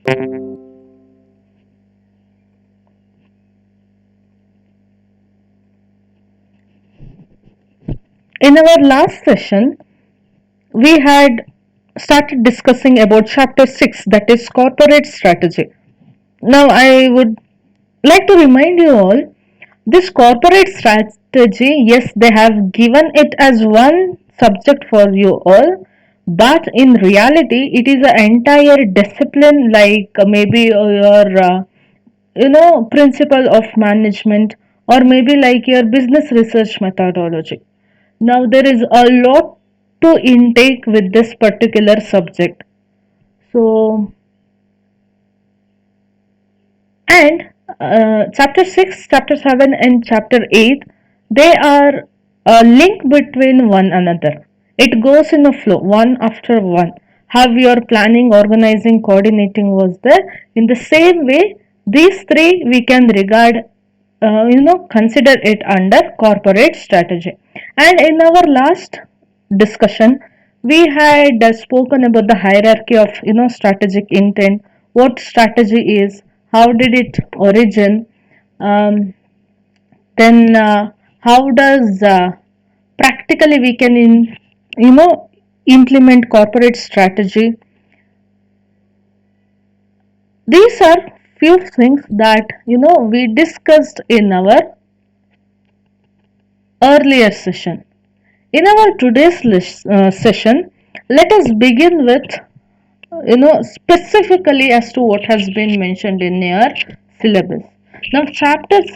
In our last session, we had started discussing about chapter 6, that is corporate strategy. Now, I would like to remind you all this corporate strategy, yes, they have given it as one subject for you all, but in reality, it is an entire discipline like maybe your principle of management, or maybe like your business research methodology. Now, there is a lot to intake with this particular subject. So, and chapter 6, chapter 7, and chapter 8, they are a link between one another. It goes in a flow, one after one. How your planning, organizing, coordinating was there. In the same way, these three we can regard, consider it under corporate strategy. And in our last discussion, we had spoken about the hierarchy of strategic intent, what strategy is, how did it origin, um, then how does practically we can implement corporate strategy. These are few things that we discussed in our earlier session. In our today's session, let us begin with specifically as to what has been mentioned in your syllabus. Now, chapter 6,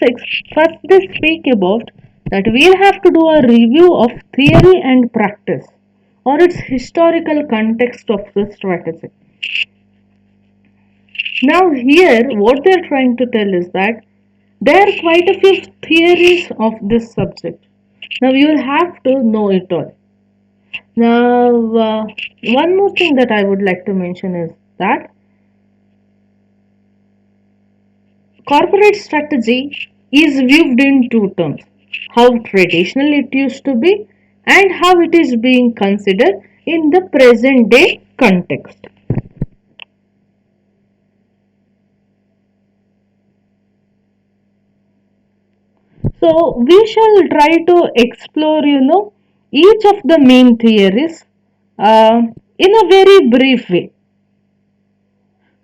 first they speak about that we'll have to do a review of theory and practice, or its historical context of the strategy. Now, here what they're trying to tell is that there are quite a few theories of this subject. Now, you'll have to know it all. Now, one more thing that I would like to mention is that corporate strategy is viewed in two terms: how traditional it used to be and how it is being considered in the present day context. So, we shall try to explore, each of the main theories in a very brief way.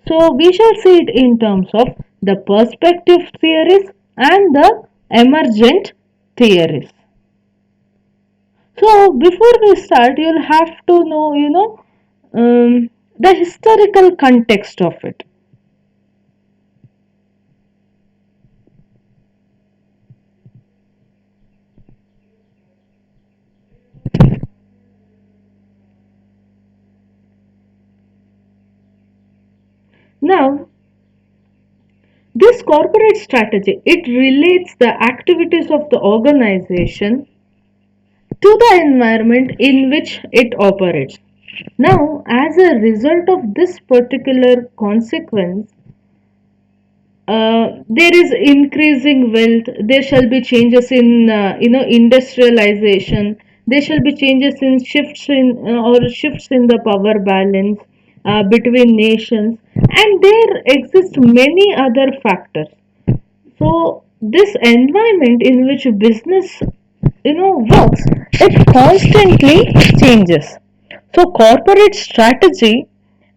So, we shall see it in terms of the perspective theories and the emergent theories. So, before we start, you'll have to know, the historical context of it. Now, this corporate strategy, it relates the activities of the organization to the environment in which it operates. Now, as a result of this particular consequence, there is increasing wealth. There shall be changes in industrialization. There shall be changes in shifts in the power balance between nations, and there exist many other factors. So this environment in which business works, it constantly changes. So corporate strategy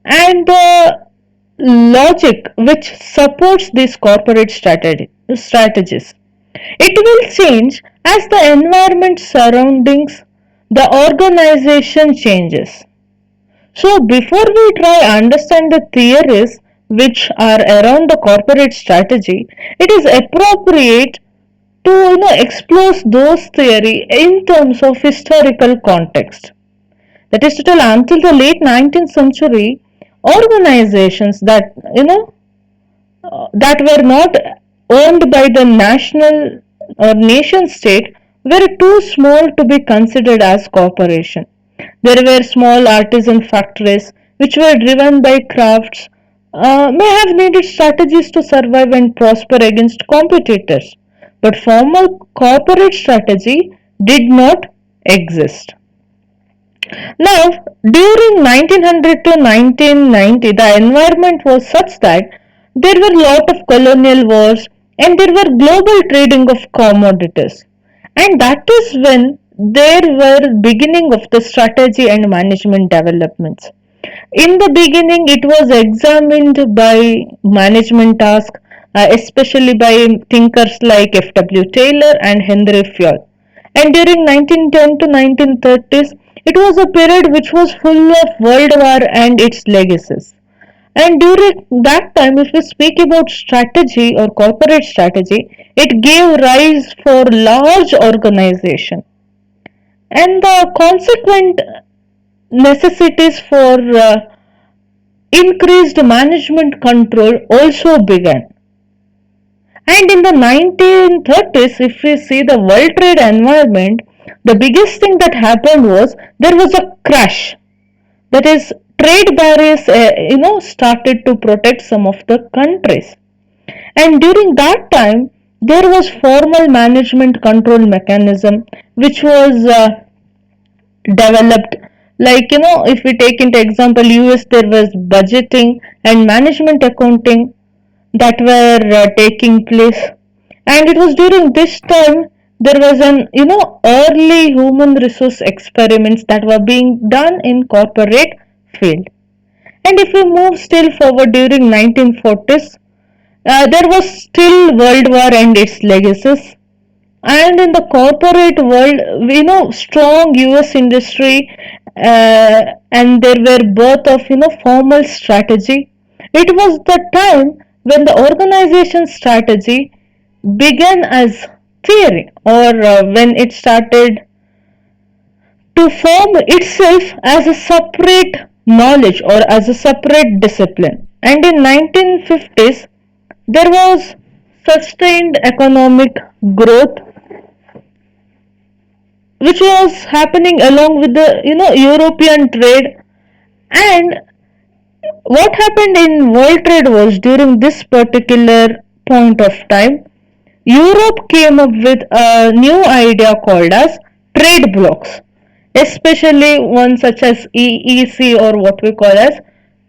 and the logic which supports these corporate strategies, it will change as the environment surroundings the organization changes. So before we try understand the theories which are around the corporate strategy, it is appropriate to explore those theory in terms of historical context. That is to tell, until the late 19th century, organizations that were not owned by the national or nation state were too small to be considered as corporation. There were small artisan factories which were driven by crafts, may have needed strategies to survive and prosper against competitors. But formal corporate strategy did not exist. Now, during 1900 to 1990, the environment was such that there were a lot of colonial wars and there were global trading of commodities. And that is when there were beginning of the strategy and management developments. In the beginning, it was examined by management task, especially by thinkers like F.W. Taylor and Henry Fayol. And during 1910 to 1930s, it was a period which was full of World War and its legacies. And during that time, if we speak about strategy or corporate strategy, it gave rise for large organization. And the consequent necessities for increased management control also began. And in the 1930s, if we see the world trade environment, the biggest thing that happened was there was a crash. That is, trade barriers, started to protect some of the countries. And during that time, there was formal management control mechanism which was developed. Like, if we take into example US, there was budgeting and management accounting that were taking place. And it was during this time there was an early human resource experiments that were being done in corporate field. And if we move still forward during 1940s, there was still World War and its legacies. And in the corporate world, we know strong US industry, and there were both of formal strategy. It was the time when the organization strategy began as theory, or when it started to form itself as a separate knowledge or as a separate discipline. And in 1950s, there was sustained economic growth which was happening along with the European trade. And what happened in world trade was during this particular point of time, Europe came up with a new idea called as trade blocks, especially one such as EEC, or what we call as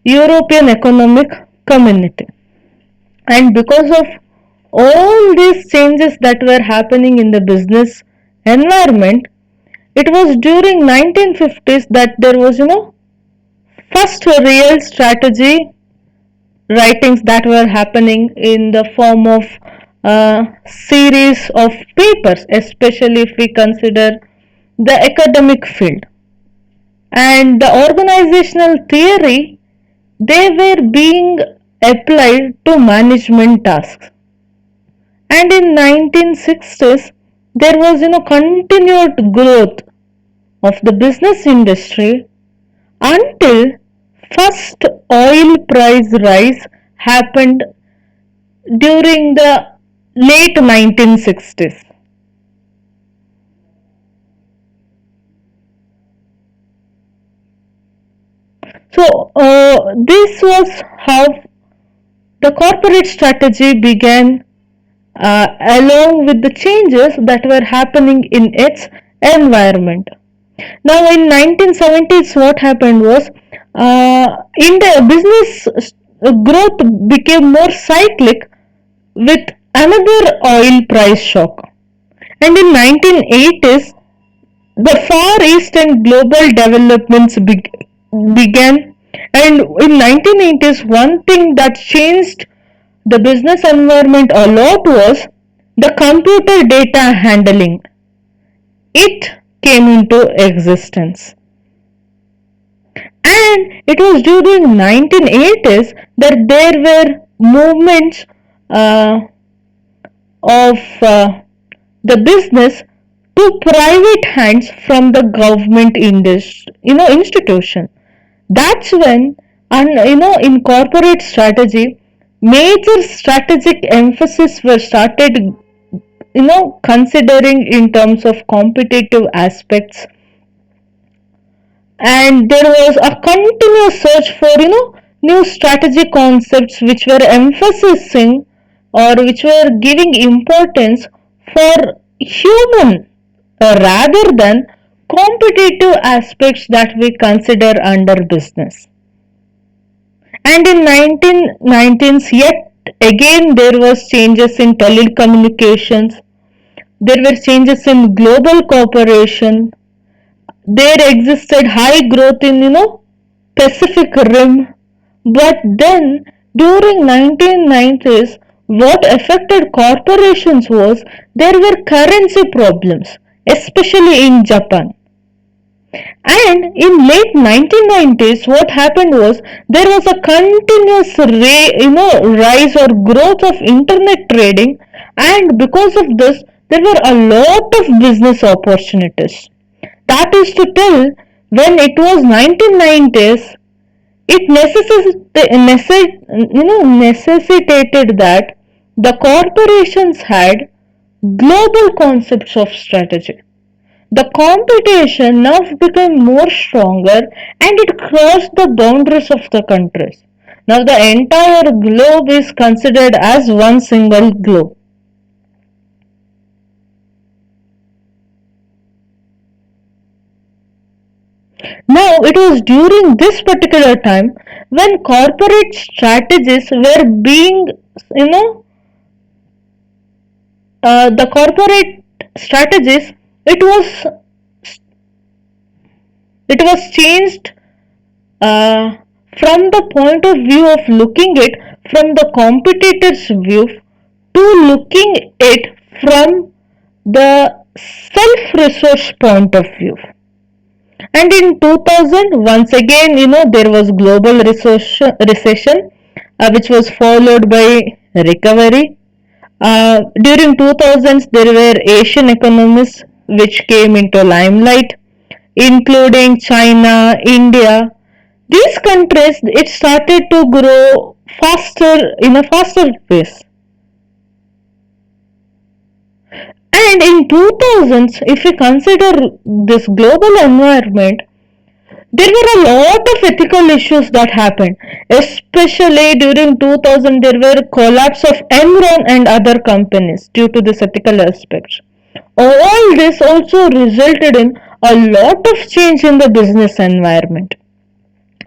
European Economic Community. And because of all these changes that were happening in the business environment, it was during 1950s that there was first real strategy writings that were happening in the form of series of papers, especially if we consider the academic field. And the organizational theory, they were being applied to management tasks. And in 1960s, there was continued growth of the business industry until first oil price rise happened during the late 1960s. So this was how the corporate strategy began, along with the changes that were happening in its environment. Now, in 1970s, what happened was, in the business growth became more cyclic with another oil price shock. And in 1980s, the Far East and global developments began. And in 1980s, one thing that changed the business environment a lot was the computer data handling. It came into existence. And it was during 1980s that there were movements of the business to private hands from the government institution. That's when, and in corporate strategy, major strategic emphasis were started considering in terms of competitive aspects. And there was a continuous search for new strategic concepts which were emphasizing or which were giving importance for human rather than competitive aspects that we consider under business. And in 1919s, yet again there was changes in telecommunications, there were changes in global cooperation, there existed high growth in Pacific Rim. But then during 1990s, what affected corporations was there were currency problems, especially in Japan. And in late 1990s, what happened was there was a continuous rise or growth of internet trading, and because of this, there were a lot of business opportunities. That is to tell, when it was 1990s, it necessitated that the corporations had global concepts of strategy. The competition now became more stronger and it crossed the boundaries of the countries. Now the entire globe is considered as one single globe. Now it was during this particular time when corporate strategies were being, you know, the corporate strategies, it was it was changed uh, from the point of view of looking it from the competitor's view to looking it from the self-resource point of view. And in 2000, once again, there was global recession, which was followed by recovery. During 2000s, there were Asian economies which came into limelight, including China, India. These countries, it started to grow faster in a faster pace. And in 2000s, if we consider this global environment, there were a lot of ethical issues that happened, especially during 2000. There were collapse of Enron and other companies due to this ethical aspect. All this also resulted in a lot of change in the business environment.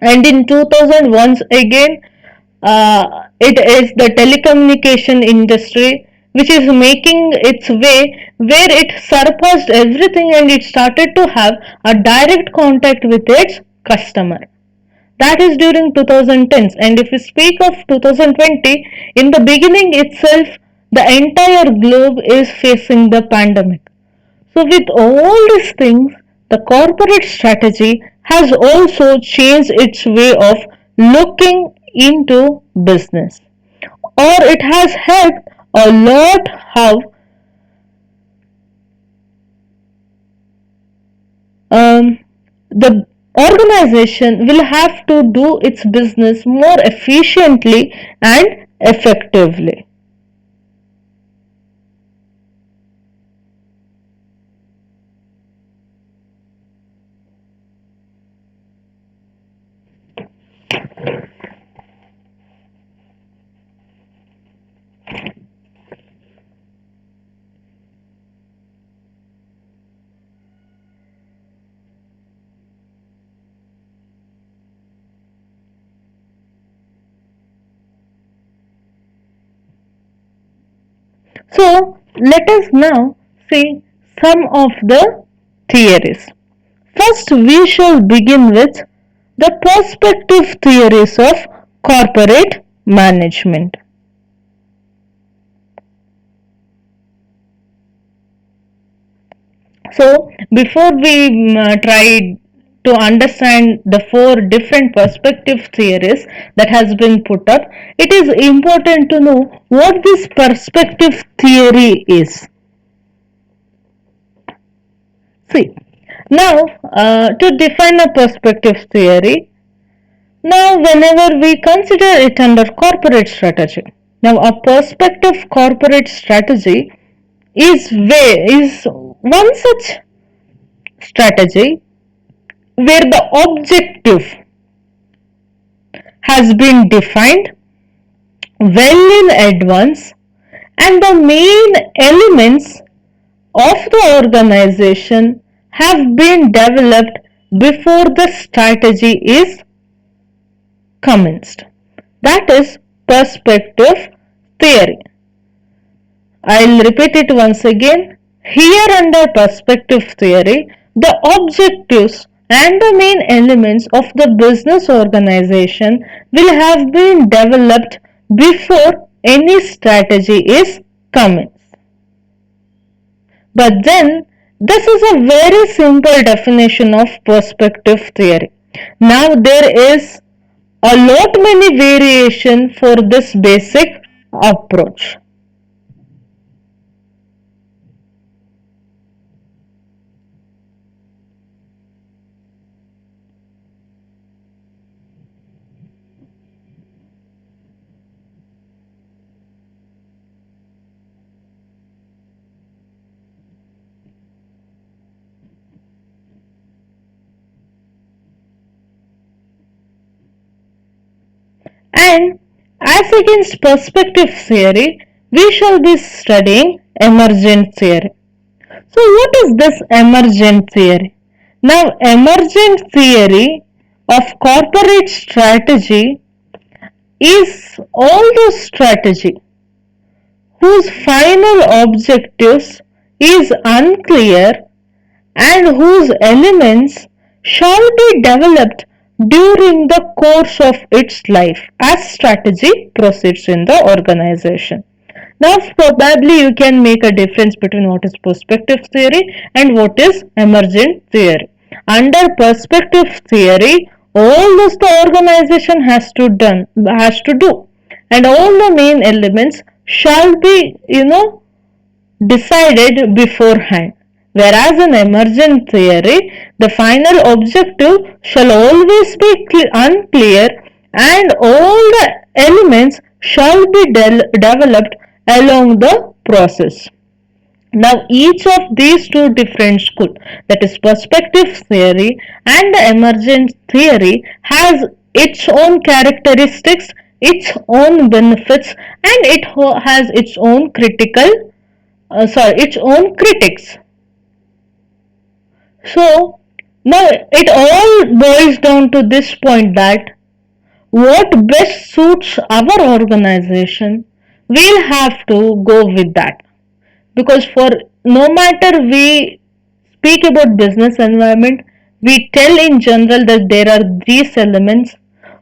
And in 2000, once again, it is the telecommunication industry which is making its way where it surpassed everything and it started to have a direct contact with its customer. That is during 2010s. And if we speak of 2020, in the beginning itself, the entire globe is facing the pandemic. So, with all these things, the corporate strategy has also changed its way of looking into business, or it has helped a lot how the organization will have to do its business more efficiently and effectively. So, let us now see some of the theories. First, we shall begin with the perspective theories of corporate management. So, before we try to understand the four different perspective theories that has been put up, it is important to know what this perspective theory is. See, now to define a perspective theory, now whenever we consider it under corporate strategy, now a perspective corporate strategy is one such strategy where the objective has been defined well in advance and the main elements of the organization have been developed before the strategy is commenced. That is perspective theory. I'll repeat it once again. Here, under perspective theory, the objectives and the main elements of the business organization will have been developed before any strategy is commenced. But then, this is a very simple definition of perspective theory. Now, there is a lot many variation for this basic approach. And as against perspective theory, we shall be studying emergent theory. So, what is this emergent theory? Now, emergent theory of corporate strategy is all those strategy whose final objectives is unclear and whose elements shall be developed during the course of its life as strategy proceeds in the organization. Now, probably you can make a difference between what is perspective theory and what is emergent theory. Under perspective theory, all this the organization has to do, and all the main elements shall be decided beforehand. Whereas in emergent theory, the final objective shall always be unclear and all the elements shall be developed along the process. Now, each of these two different schools, that is perspective theory and the emergent theory, has its own characteristics, its own benefits, and it has its own its own critics. So, now it all boils down to this point that what best suits our organization, we'll have to go with that. Because for no matter we speak about business environment, we tell in general that there are these elements.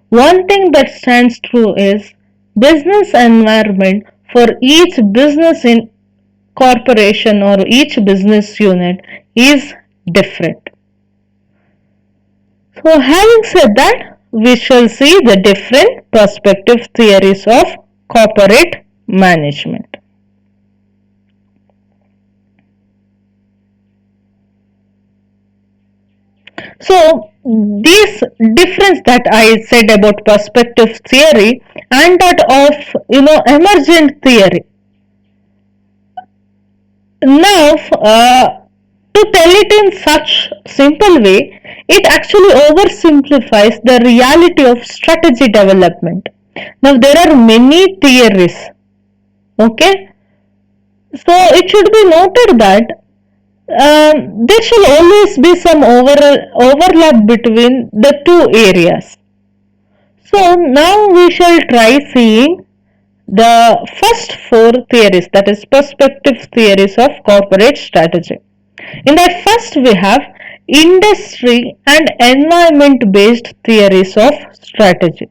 One thing that stands true is business environment for each business in corporation or each business unit is different. So, having said that, we shall see the different perspective theories of corporate management. So, this difference that I said about perspective theory and that of emergent theory. Now, to tell it in such simple way, it actually oversimplifies the reality of strategy development. Now, there are many theories. Okay, so it should be noted that there shall always be some overlap between the two areas. So now we shall try seeing the first four theories, that is perspective theories of corporate strategy. In that first we have industry and environment based theories of strategy.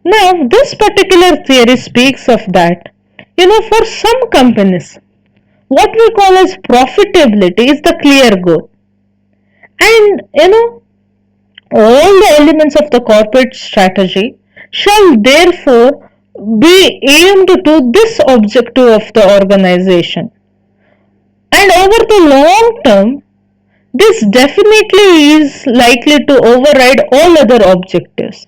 Now this particular theory speaks of that, for some companies, what we call as profitability is the clear goal. And all the elements of the corporate strategy shall therefore be aimed to this objective of the organization. And over the long term, this definitely is likely to override all other objectives.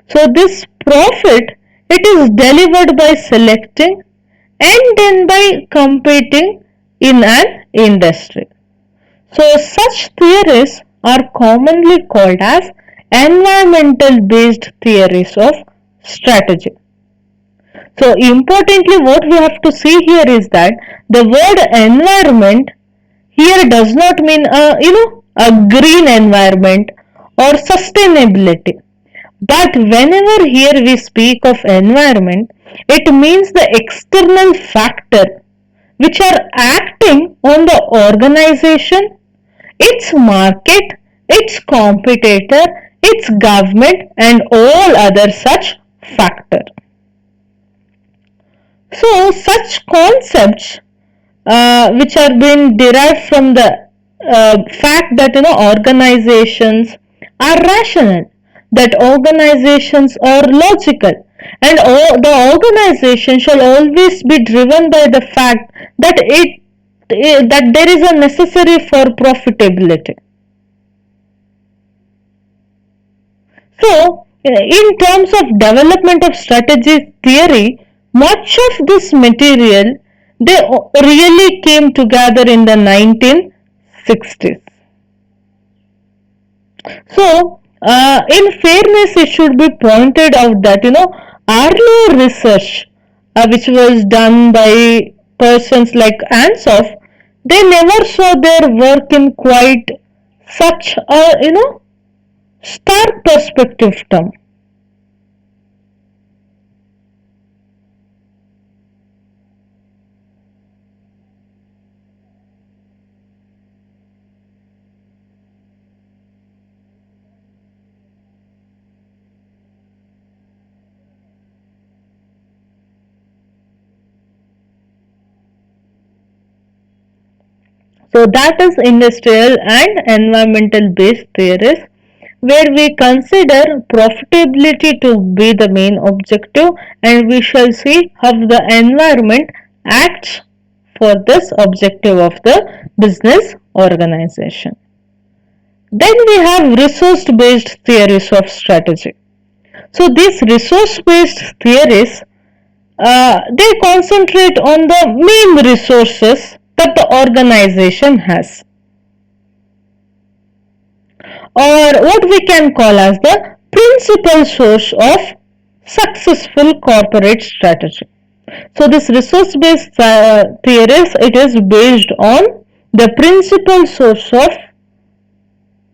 So this profit, it is delivered by selecting and then by competing in an industry. So such theories are commonly called as environmental based theories of strategy. So importantly, what we have to see here is that the word environment here does not mean a green environment or sustainability. But whenever here we speak of environment, it means the external factor which are acting on the organization, its market, its competitor, its government, and all other such factors. So such concepts which are being derived from the fact that organizations are rational, that organizations are logical, and the organization shall always be driven by the fact that that there is a necessary for profitability. So, in terms of development of strategy theory, much of this material they really came together in the 1960s. So, in fairness, it should be pointed out that earlier research, which was done by persons like Ansoff, they never saw their work in quite such a stark perspective term. So that is industrial and environmental based theories where we consider profitability to be the main objective, and we shall see how the environment acts for this objective of the business organization. Then we have resource based theories of strategy. So these resource based theories they concentrate on the main resources that the organization has, or what we can call as the principal source of successful corporate strategy. So this resource based theories, it is based on the principal source of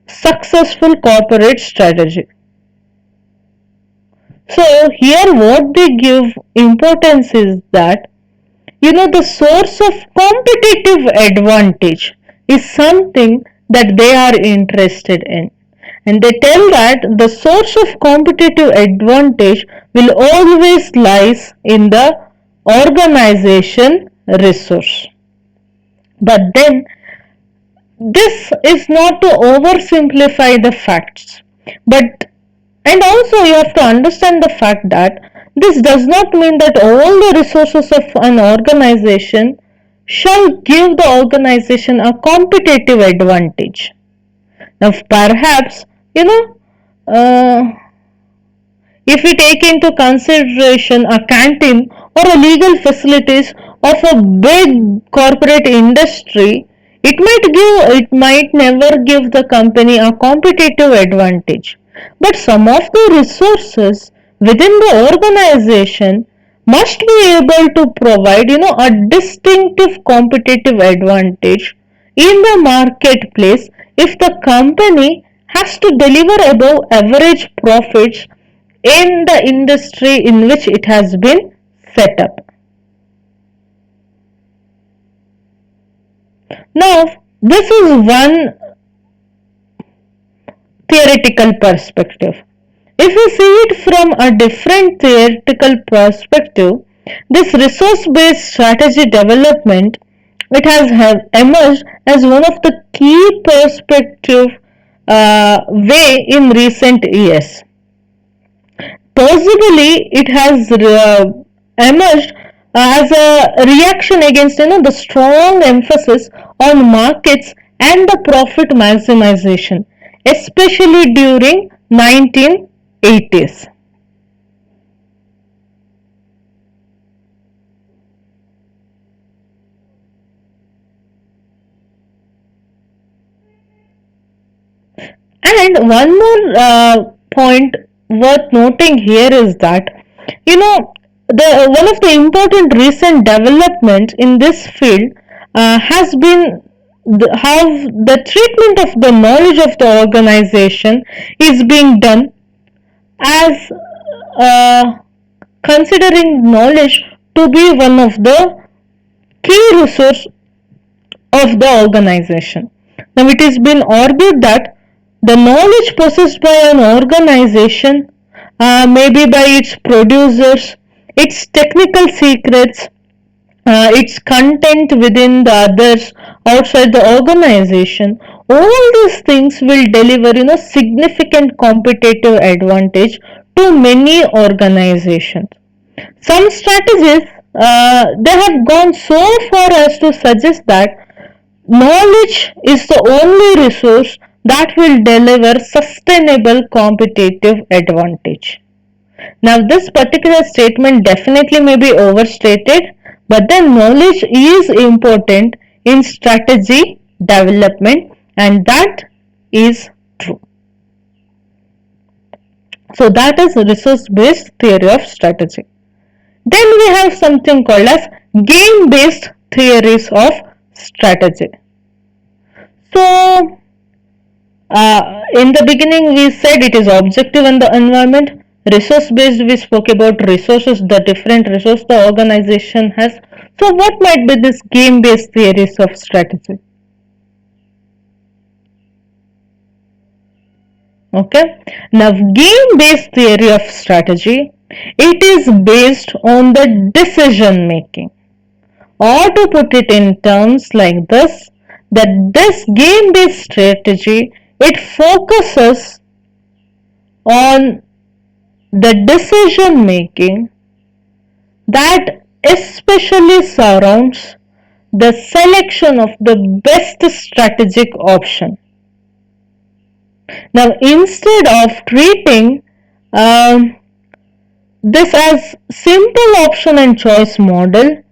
successful corporate strategy. So here what they give importance is that the source of competitive advantage is something that they are interested in, and they tell that the source of competitive advantage will always lies in the organization resource. But then this is not to oversimplify the facts, but and also you have to understand the fact that this does not mean that all the resources of an organization shall give the organization a competitive advantage. Now perhaps uh, if we take into consideration a canteen or a legal facilities of a big corporate industry, it might never give the company a competitive advantage. But some of the resources within the organization must be able to provide a distinctive competitive advantage in the marketplace if the company has to deliver above average profits in the industry in which it has been set up. Now, this is one theoretical perspective. If we see it from a different theoretical perspective, this resource-based strategy development, it has emerged as one of the key perspective way in recent years. Possibly, it has emerged as a reaction against the strong emphasis on markets and the profit maximization, especially during 1980s. And one more point worth noting here is that the one of the important recent developments in this field has been how the treatment of the knowledge of the organization is being done as uh, considering knowledge to be one of the key resource of the organization. Now it has been argued that the knowledge possessed by an organization, maybe by its producers, its technical secrets, its content within the others outside the organization, all these things will deliver significant competitive advantage to many organizations. Some strategies, they have gone so far as to suggest that knowledge is the only resource that will deliver sustainable competitive advantage. Now, this particular statement definitely may be overstated, but then knowledge is important in strategy development, and that is true. So, that is resource based theory of strategy. Then we have something called as game based theories of strategy. So, in the beginning we said it is objective in the environment. Resource based, we spoke about resources, the different resource the organization has. So what might be this game based theories of strategy? Okay, now game based theory of strategy, it is based on the decision making, or to put it in terms like this, that this game based strategy, it focuses on the decision making that especially surrounds the selection of the best strategic option. Now, instead of treating um, this as simple option and choice model,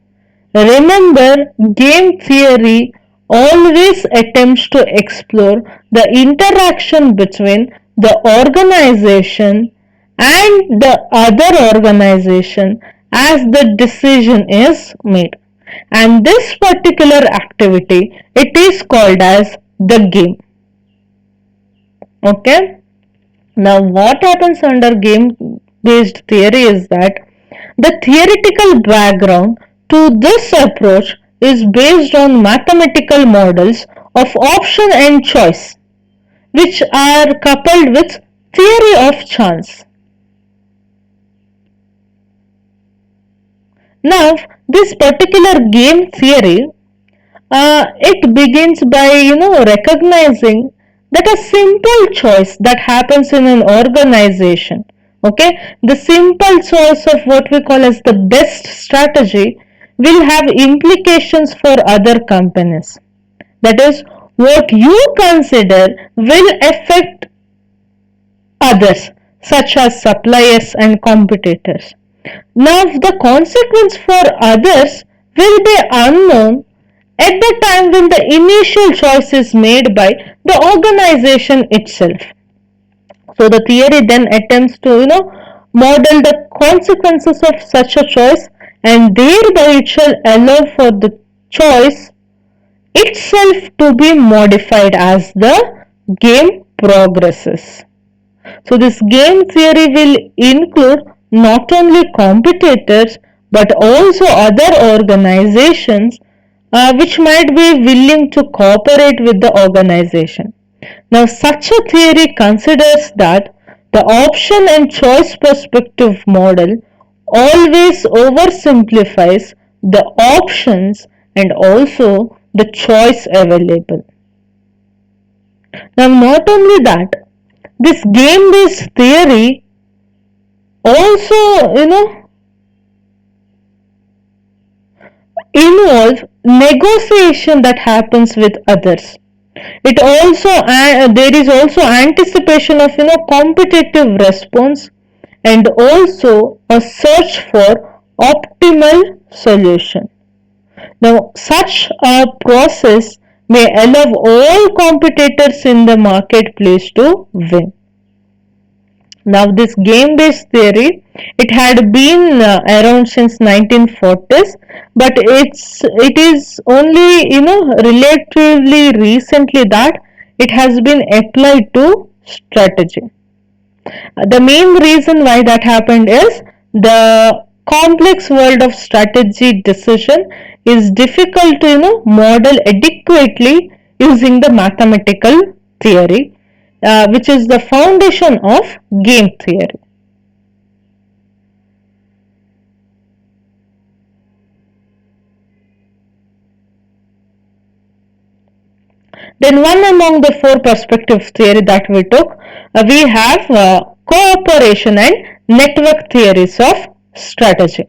remember game theory always attempts to explore the interaction between the organization and the other organization as the decision is made. And this particular activity, it is called as the game. Okay. Now what happens under game based theory is that the theoretical background to this approach is based on mathematical models of option and choice, which are coupled with theory of chance. Now, this particular game theory, it begins by recognizing that a simple choice that happens in an organization, okay, the simple choice of what we call as the best strategy will have implications for other companies. That is, what you consider will affect others, such as suppliers and competitors. Now, the consequence for others will be unknown at the time when the initial choice is made by the organization itself. So, the theory then attempts to, model the consequences of such a choice, and thereby it shall allow for the choice itself to be modified as the game progresses. So this game theory will include not only competitors but also other organizations which might be willing to cooperate with the organization. Now such a theory considers that the option and choice perspective model always oversimplifies the options and also the choice available. Now not only that, this game based theory also involves negotiation that happens with others. It also there is also anticipation of competitive response, and also a search for optimal solution. Now such a process may allow all competitors in the marketplace to win. Now, this game-based theory, it had been around since 1940s, but it is only relatively recently that it has been applied to strategy. The main reason why that happened is the complex world of strategy decision is difficult to model adequately using the mathematical theory, which is the foundation of game theory. Then one among the four perspective theory that we took, we have cooperation and network theories of strategy.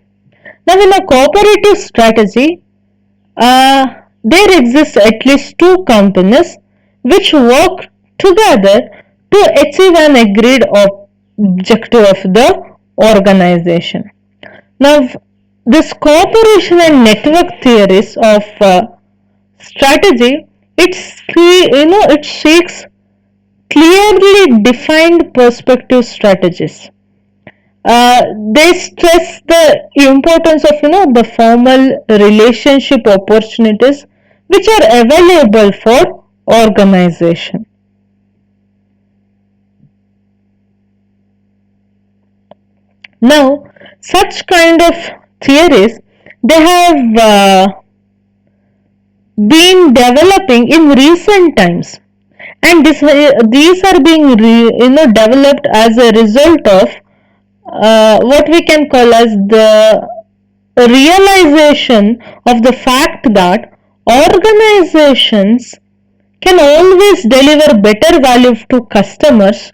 Now in a cooperative strategy, there exists at least two companies which work together to achieve an agreed objective of the organization. Now, this cooperation and network theories of strategy, it seeks clearly defined perspective strategies. They stress the importance of the formal relationship opportunities which are available for organization. Now, such kind of theories, they have been developing in recent times, and these are being developed as a result of what we can call as the realization of the fact that organizations can always deliver better value to customers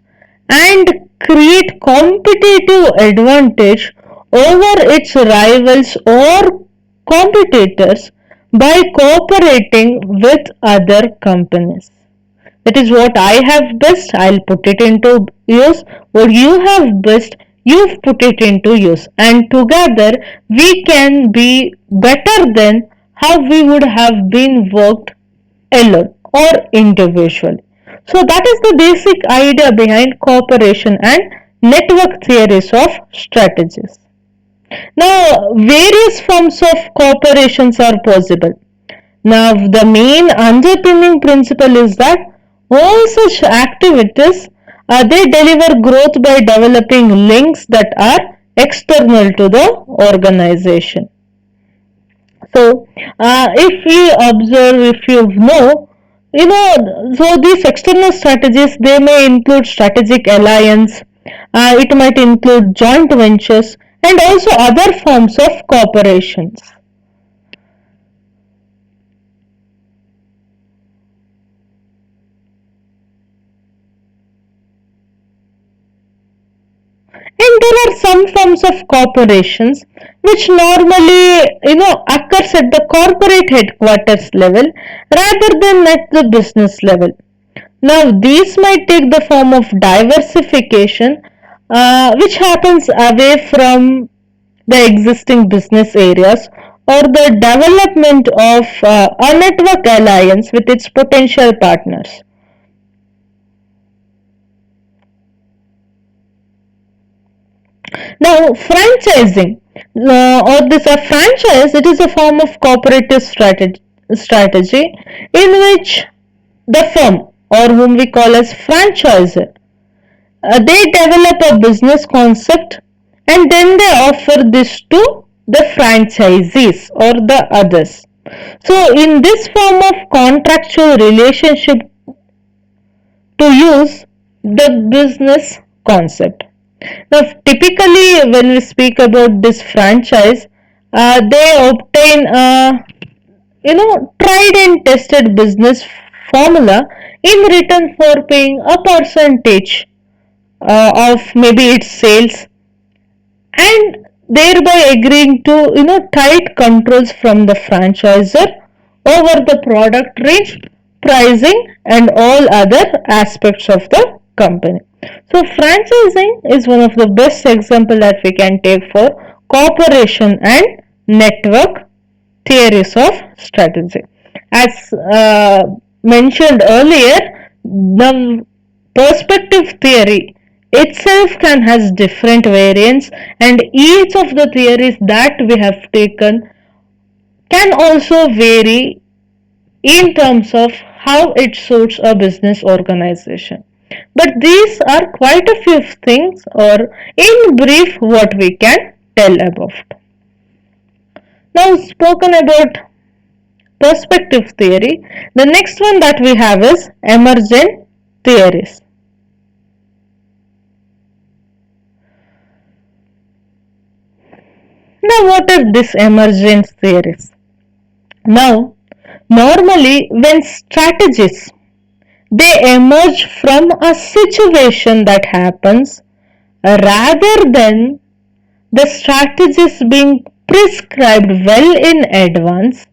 and create competitive advantage over its rivals or competitors by cooperating with other companies. That is what I have best, I'll put it into use. What you have best, you've put it into use. And together we can be better than how we would have been worked alone or individually. So that is the basic idea behind cooperation and network theories of strategies. Now, various forms of cooperations are possible. Now, the main underpinning principle is that all such activities they deliver growth by developing links that are external to the organization. So, if we observe, if you so these external strategies they may include strategic alliance, it might include joint ventures, and also other forms of cooperations. And there are some forms of corporations which normally occurs at the corporate headquarters level rather than at the business level. Now these might take the form of diversification, which happens away from the existing business areas, or the development of a network alliance with its potential partners. Now, franchising or this a franchise, it is a form of cooperative strategy in which the firm or whom we call as franchisor, they develop a business concept and then they offer this to the franchisees or the others. So, in this form of contractual relationship to use the business concept. Now, typically, when we speak about this franchise, they obtain a tried and tested business formula in return for paying a percentage of maybe its sales, and thereby agreeing to tight controls from the franchisor over the product range, pricing, and all other aspects of the company. So franchising is one of the best example that we can take for cooperation and network theories of strategy. As mentioned earlier, the perspective theory itself can has different variants, and each of the theories that we have taken can also vary in terms of how it suits a business organization. But these are quite a few things, or in brief, what we can tell about. Now, spoken about perspective theory, the next one that we have is emergent theories. Now, what are these emergent theories? Now, normally, when strategies they emerge from a situation that happens rather than the strategies being prescribed well in advance,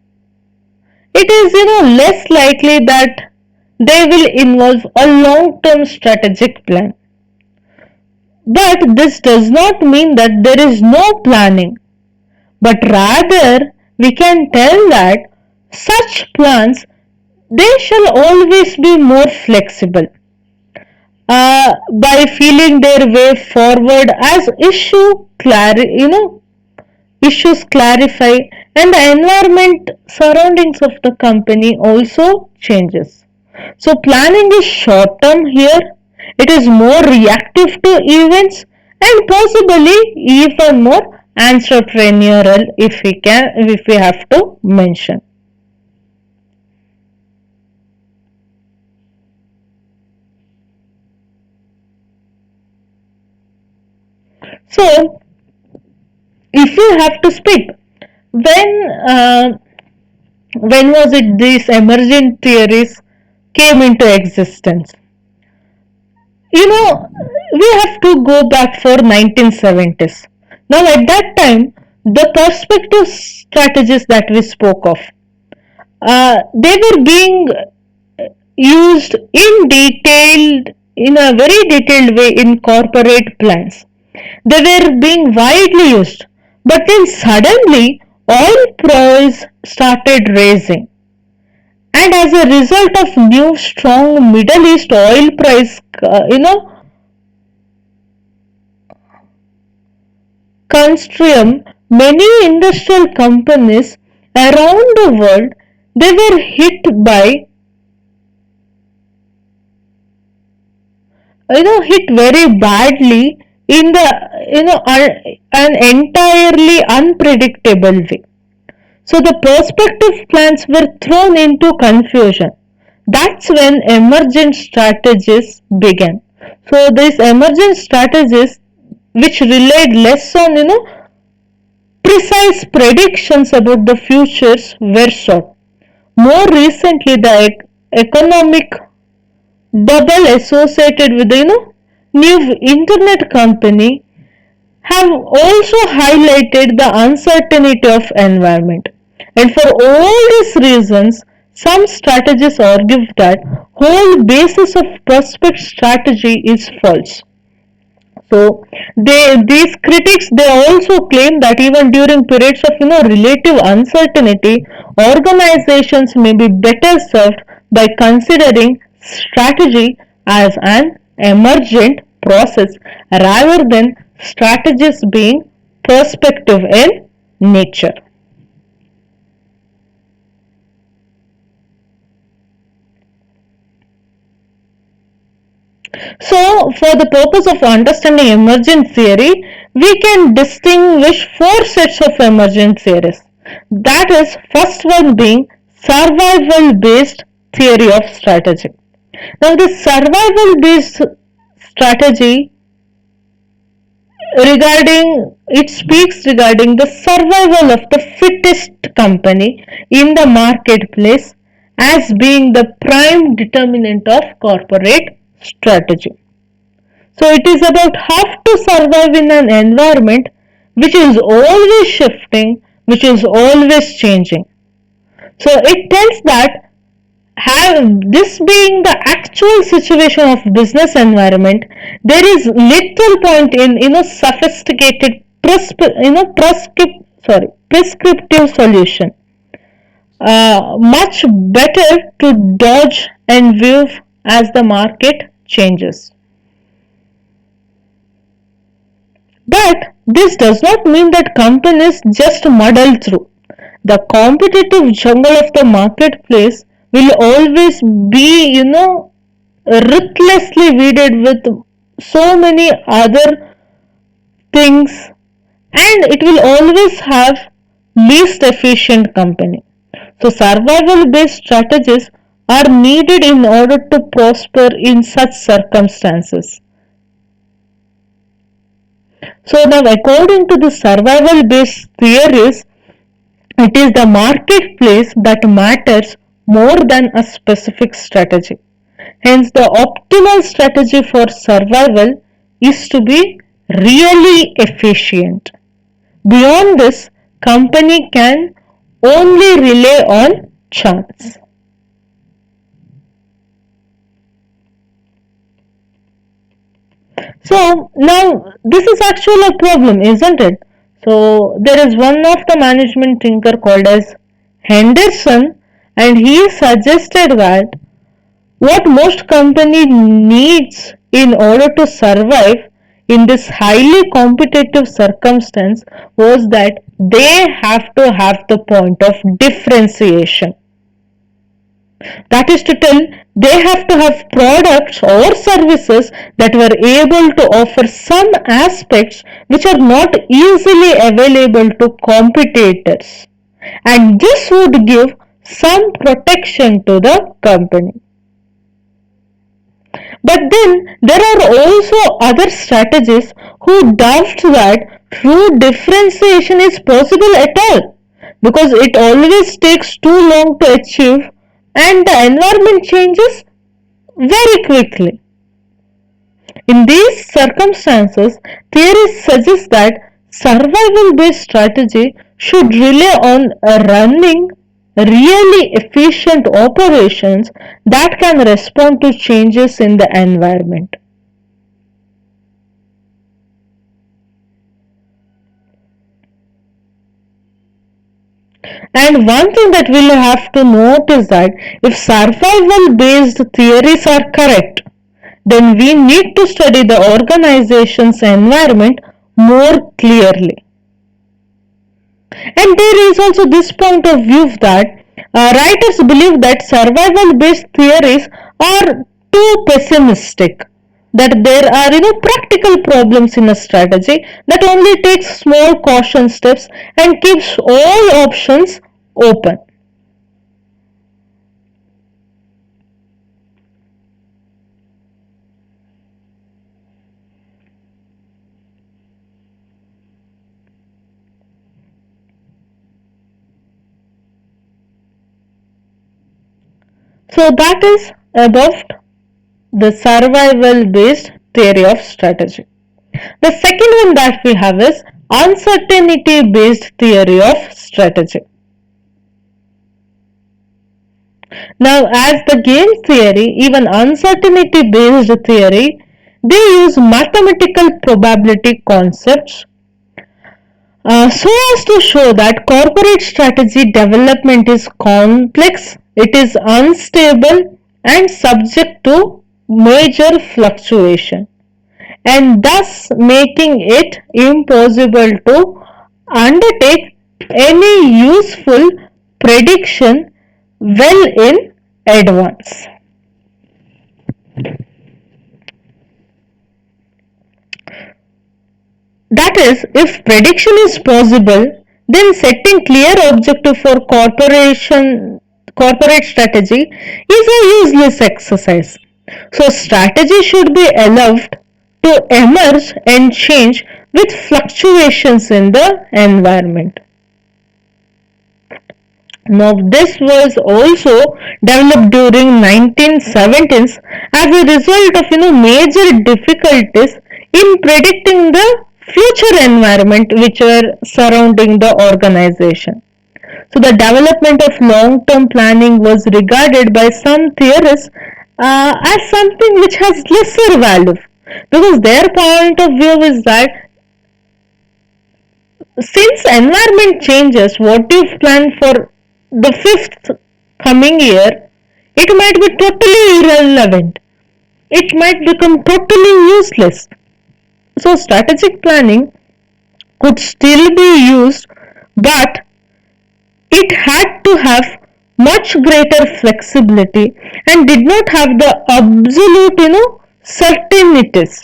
it is less likely that they will involve a long term strategic plan. But this does not mean that there is no planning, but rather we can tell that such plans they shall always be more flexible by feeling their way forward as issues clarify and the environment surroundings of the company also changes. So planning is short term here, it is more reactive to events and possibly even more entrepreneurial if we have to mention. So if you have to speak, when when was it these emergent theories came into existence? We have to go back for 1970s. Now at that time, the perspective strategies that we spoke of, they were being used in a very detailed way in corporate plans. They were being widely used, but then suddenly oil price started rising, and as a result of new strong Middle East oil price, consortium, many industrial companies around the world they were hit very badly in the an entirely unpredictable way. So the perspective plans were thrown into confusion. That's when emergent strategies began. So these emergent strategies which relied less on precise predictions about the futures were sought. More recently, the economic bubble associated with the new internet company have also highlighted the uncertainty of environment. And for all these reasons, some strategists argue that whole basis of prospect strategy is false. So these critics they also claim that even during periods of relative uncertainty, organizations may be better served by considering strategy as an emergent process rather than strategies being prospective in nature. So, for the purpose of understanding emergent theory, we can distinguish four sets of emergent theories. That is, first one being survival based theory of strategy. Now, the survival based strategy it speaks regarding the survival of the fittest company in the marketplace as being the prime determinant of corporate strategy. So it is about how to survive in an environment which is always shifting, which is always changing. So it tells that this being the actual situation of business environment, there is little point in sophisticated prescriptive solution. Much better to dodge and weave as the market changes. But this does not mean that companies just muddle through. The competitive jungle of the marketplace will always be, ruthlessly weeded with so many other things, and it will always have least efficient company. So survival based strategies are needed in order to prosper in such circumstances. So now according to the survival based theories, it is the marketplace that matters more than a specific strategy. Hence, the optimal strategy for survival is to be really efficient. Beyond this, company can only rely on chance. So now this is actually a problem, isn't it? So there is one of the management thinker called as Henderson, and he suggested that what most company needs in order to survive in this highly competitive circumstance was that they have to have the point of differentiation. That is to tell, they have to have products or services that were able to offer some aspects which are not easily available to competitors. And this would give some protection to the company. But then there are also other strategists who doubt that true differentiation is possible at all because it always takes too long to achieve and the environment changes very quickly. In these circumstances, theories suggest that survival based strategy should rely on running really efficient operations that can respond to changes in the environment. And one thing that we'll have to note is that if survival based theories are correct, then we need to study the organization's environment more clearly. And there is also this point of view that writers believe that survival based theories are too pessimistic. That there are practical problems in a strategy that only takes small caution steps and keeps all options open. So that is about the survival based theory of strategy. The second one that we have is uncertainty based theory of strategy. Now, as the game theory, even uncertainty based theory, they use mathematical probability concepts so as to show that corporate strategy development is complex, it is unstable, and subject to major fluctuation, and thus making it impossible to undertake any useful prediction well in advance. That is, if prediction is possible, then setting clear objective for corporate strategy is a useless exercise. So strategy should be allowed to emerge and change with fluctuations in the environment. Now this was also developed during 1970s as a result of major difficulties in predicting the future environment which were surrounding the organization. So the development of long-term planning was regarded by some theorists as something which has lesser value because their point of view is that since environment changes, what you've planned for the fifth coming year, it might be totally irrelevant. It might become totally useless. So strategic planning could still be used, but it had to have much greater flexibility and did not have the absolute, certainties.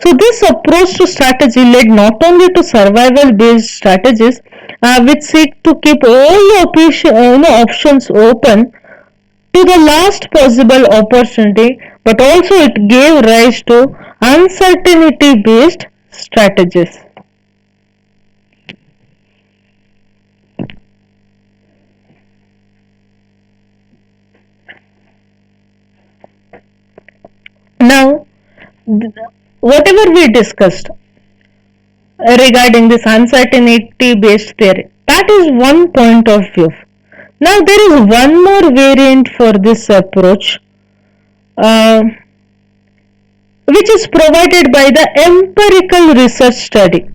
So this approach to strategy led not only to survival-based strategies, which seek to keep all the options open to the last possible opportunity, but also it gave rise to uncertainty-based strategies. Now, whatever we discussed regarding this uncertainty based theory, that is one point of view. Now, there is one more variant for this approach, uh, which is provided by the empirical research study.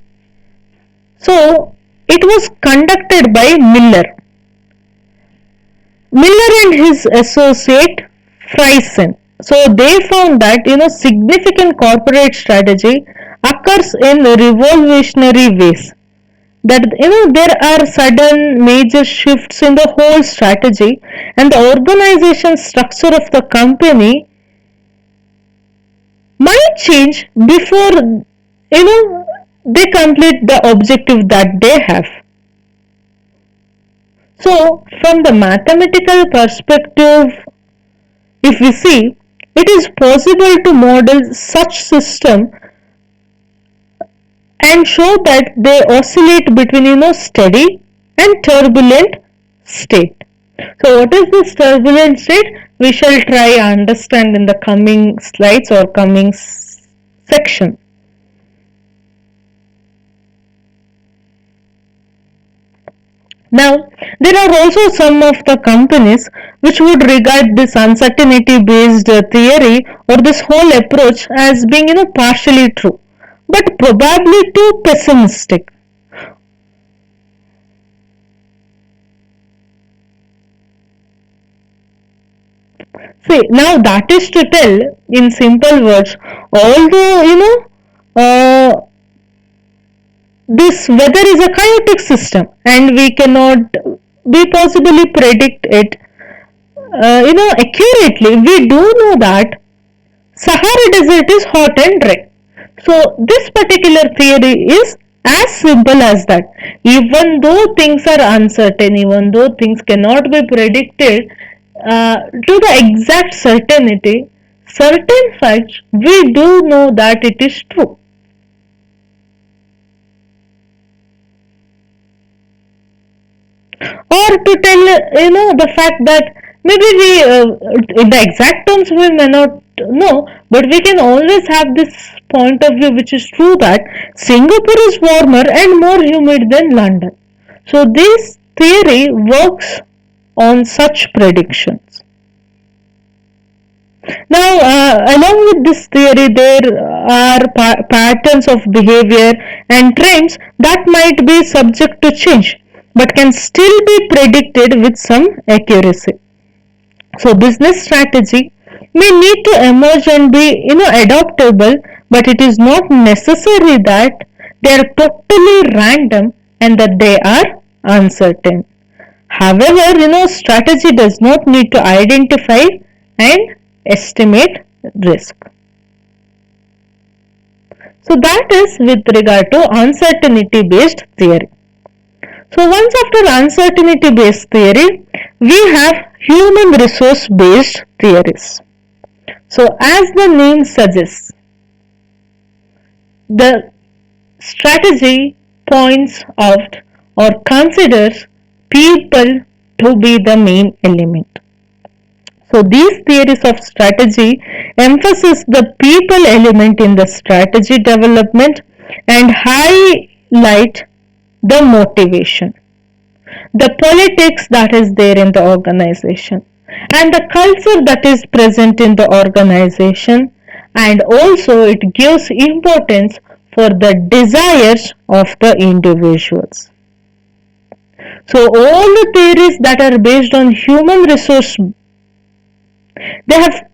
So, it was conducted by Miller. Miller and his associate Friesen. So they found that significant corporate strategy occurs in revolutionary ways. That there are sudden major shifts in the whole strategy, and the organization structure of the company might change before they complete the objective that they have. So from the mathematical perspective, if we see, it is possible to model such system and show that they oscillate between steady and turbulent state. So what is this turbulent state? We shall try understand in the coming slides or coming section. Now, there are also some of the companies which would regard this uncertainty based theory or this whole approach as being partially true, but probably too pessimistic. See, now that is to tell in simple words, although this weather is a chaotic system and we cannot be possibly predict it accurately, we do know that Sahara Desert is hot and dry. So this particular theory is as simple as that. Even though things are uncertain, even though things cannot be predicted to the exact certainty, certain facts we do know that it is true. Or to tell the fact that maybe we in the exact terms we may not know, but we can always have this point of view which is true that Singapore is warmer and more humid than London. So this theory works on such predictions. Now, along with this theory, there are patterns of behavior and trends that might be subject to change but can still be predicted with some accuracy. So, business strategy may need to emerge and be adaptable, but it is not necessary that they are totally random and that they are uncertain. However, strategy does not need to identify and estimate risk. So that is with regard to uncertainty based theory. So once after uncertainty based theory, we have human resource based theories. So as the name suggests, the strategy points out or considers people to be the main element. So these theories of strategy emphasize the people element in the strategy development and highlight the motivation, the politics that is there in the organization, and the culture that is present in the organization, and also it gives importance for the desires of the individuals. So all the theories that are based on human resource, they have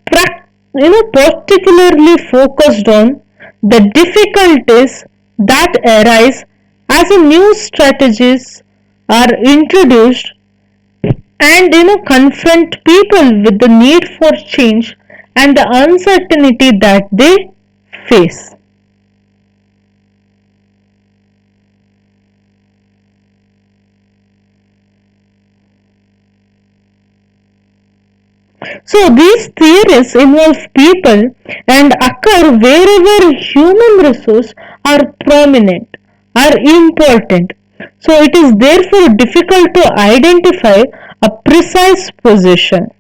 particularly focused on the difficulties that arise as a new strategies are introduced and confront people with the need for change and the uncertainty that they face. So these theories involve people and occur wherever human resources are prominent, are important. So it is therefore difficult to identify a precise position.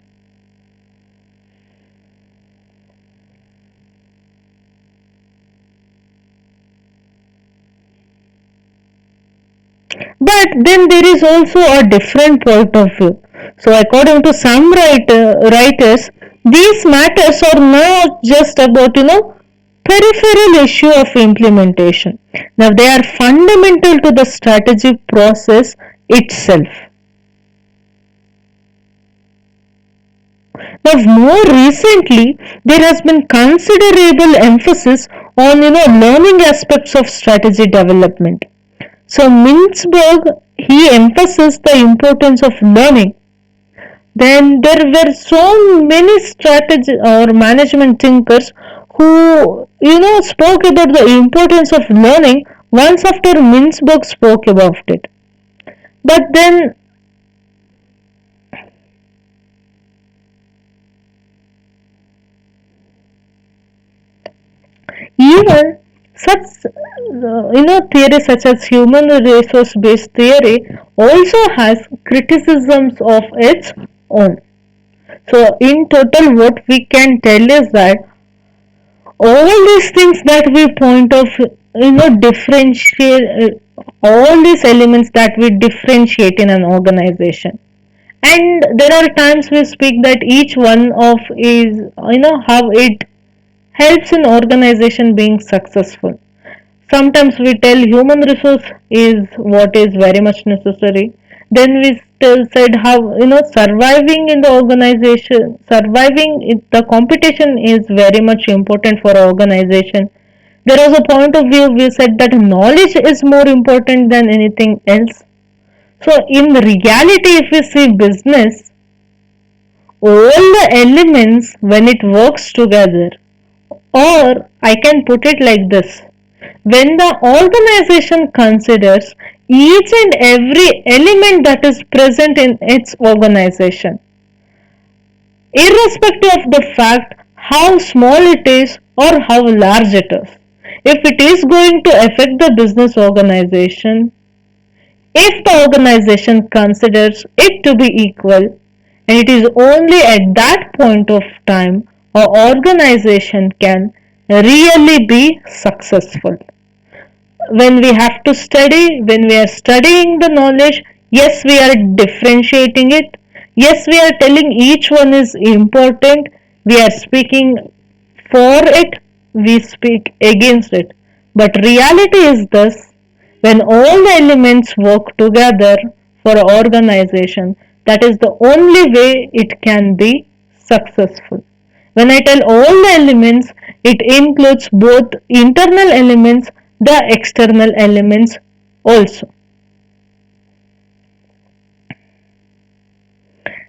But then there is also a different point of view. So according to some writers, these matters are not just about peripheral issue of implementation. Now they are fundamental to the strategy process itself. Now more recently, there has been considerable emphasis on learning aspects of strategy development. So Mintzberg he emphasized the importance of learning. Then there were so many strategy or management thinkers who spoke about the importance of learning once after Mintzberg spoke about it. But then even such theories such as human resource based theory also has criticisms of its own. So in total what we can tell is that all these things that we point of differentiate all these elements that we differentiate in an organization, and there are times we speak that each one of is how it helps an organization being successful. Sometimes we tell human resource is what is very much necessary. Then we still said how surviving in the organization, surviving in the competition is very much important for organization. There was a point of view we said that knowledge is more important than anything else. So in reality, if we see business, all the elements when it works together, or I can put it like this, when the organization considers each and every element that is present in its organization, irrespective of the fact how small it is or how large it is, if it is going to affect the business organization, if the organization considers it to be equal, and it is only at that point of time an organization can really be successful. When we have to study, when we are studying the knowledge, yes, we are differentiating it. Yes, we are telling each one is important. We are speaking for it, we speak against it. But reality is this, when all the elements work together for an organization, that is the only way it can be successful. When I tell all the elements, it includes both internal elements, the external elements also.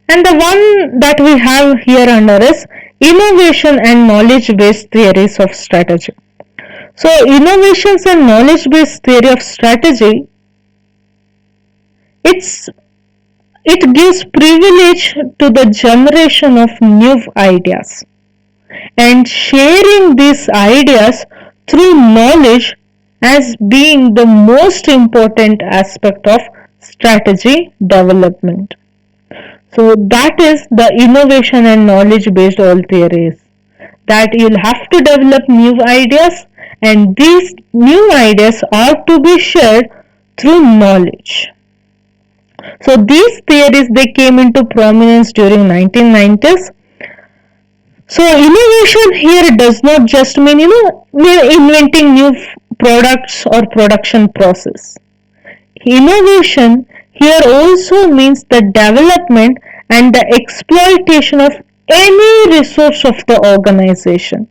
And the one that we have here under is innovation and knowledge based theories of strategy. So, innovations and knowledge based theory of strategy, it's it gives privilege to the generation of new ideas and sharing these ideas through knowledge as being the most important aspect of strategy development. So that is the innovation and knowledge based all theories, that you'll have to develop new ideas and these new ideas are to be shared through knowledge. So these theories they came into prominence during 1990s. So innovation here does not just mean inventing new products or production process. Innovation here also means the development and the exploitation of any resource of the organization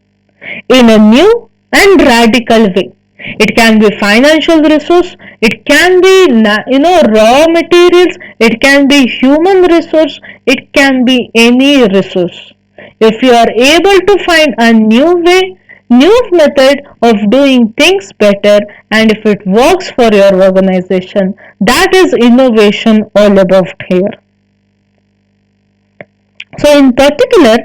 in a new and radical way. It can be financial resource, it can be raw materials, it can be human resource, it can be any resource. If you are able to find a new way, new method of doing things better, and if it works for your organization, that is innovation all about here. So in particular,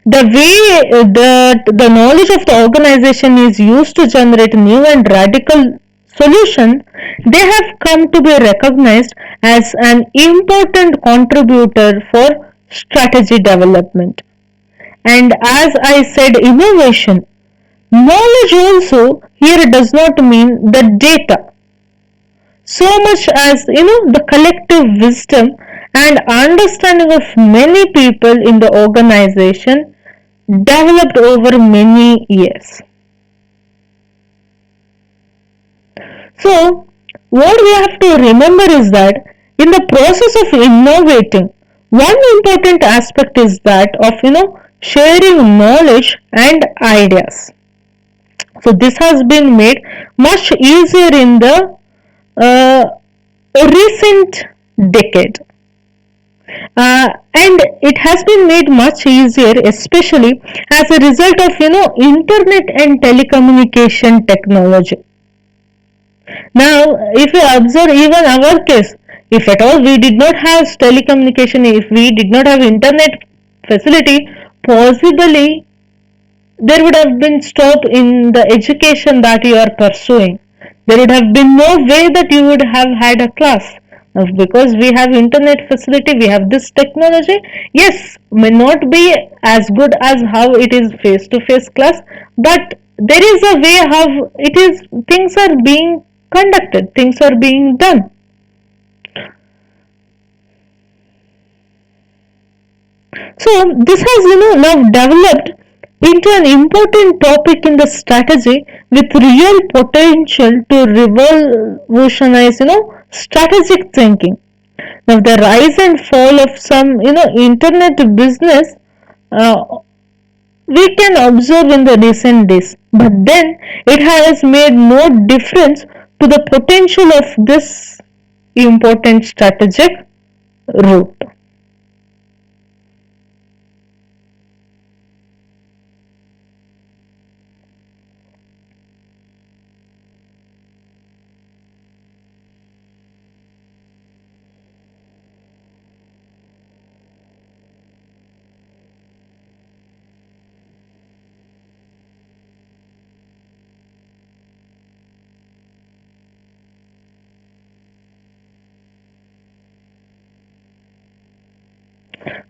the way the knowledge of the organization is used to generate new and radical solution, they have come to be recognized as an important contributor for strategy development. And as I said, innovation, knowledge also here does not mean the data so much as the collective wisdom and understanding of many people in the organization developed over many years. So what we have to remember is that in the process of innovating, one important aspect is that of sharing knowledge and ideas. So this has been made much easier in the uh, recent decade. And it has been made much easier, especially as a result of internet and telecommunication technology. Now, if you observe even our case, if at all we did not have telecommunication, if we did not have internet facility, possibly there would have been stop in the education that you are pursuing. There would have been no way that you would have had a class. Now, because we have internet facility, we have this technology. Yes, may not be as good as how it is face to face class, but there is a way how it is things are being conducted, things are being done. So this has now developed into an important topic in the strategy with real potential to revolutionize strategic thinking. Now the rise and fall of some internet business uh, we can observe in the recent days, but then it has made no difference to the potential of this important strategic route.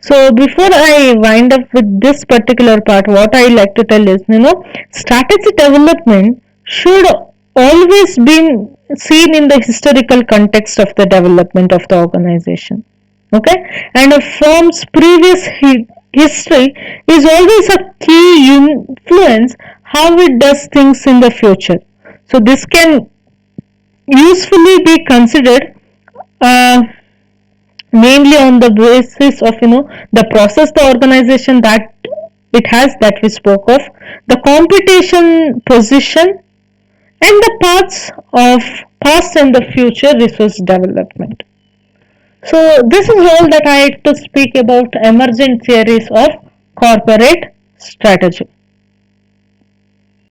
So before I wind up with this particular part, what I like to tell is, strategy development should always be seen in the historical context of the development of the organization. Okay, and a firm's previous history is always a key influence how it does things in the future. So this can usefully be considered. Mainly on the basis of the process the organization that it has that we spoke of, the competition position, and the paths of past and the future resource development. So this is all that I had to speak about emergent theories of corporate strategy.